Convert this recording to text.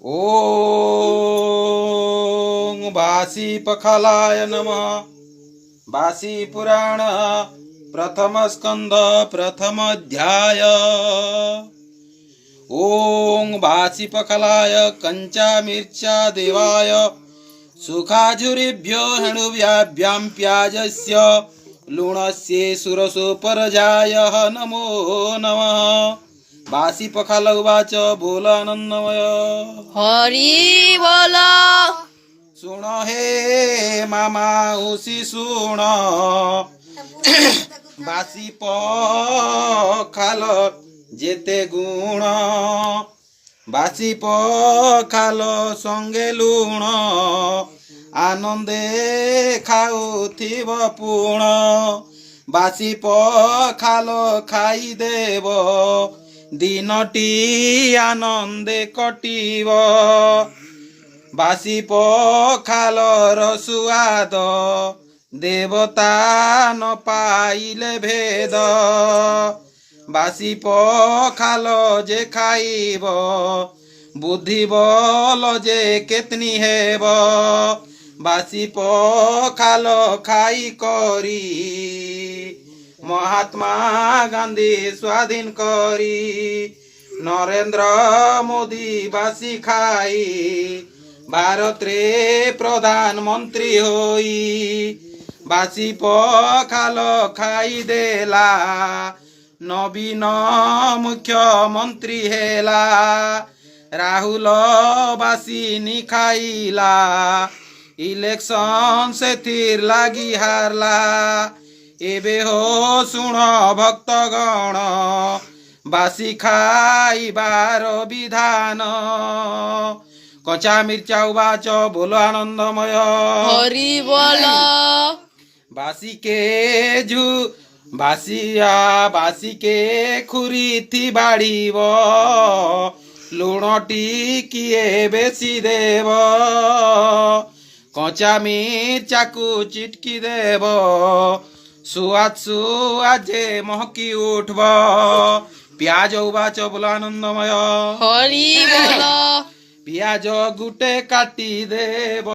ओम बासी पखालाय नमः। बासी पुराण प्रथम स्कंद प्रथम अध्याय। ओम बासी पखालाय कंचा मिर्चा देवाय सुखाजुरेभ्यो हणुव्याभ्यां प्याजस्य लूणस्य सुरसोपरजाय नमो नमः। बासी पखाल उवाच बोल आनंदमय। हरि बोल। सुण हे मामा उसी सुण बासी पखाल जेते गुण बासी पखाल संगे लुण आनंदे खाउथिब पुण बासी पखाल खाई देव दिनटी आनंदे कटिब बासी पखालर सुआद देवता न पाइले भेद बासी पखाल जे खाइब बुद्धि बल जे केतनी हेब बासी पखाल खाई करी महात्मा गांधी स्वाधीन करी नरेंद्र मोदी बासी खाई भारत रे प्रधानमंत्री होई बासी पखाल खाई देला नवीन मुख्यमंत्री हेला राहुल बासी नी खाइला इलेक्शन से थिर लागी हारला एबे हो सुण भक्तगण बासी खाइबार विधान। कचा मिर्चा उवाच बोलो आनंदमय। हरि बोल। बासी के खुरी थी बाड़ीब लुणटी किए बेसी देव कचा मिर्चा को चिटकी देव सुआद जे महकी उठब प्याज उवाच बोलो आनंदमय। हरि बोल। पियाज गुटे काटी देव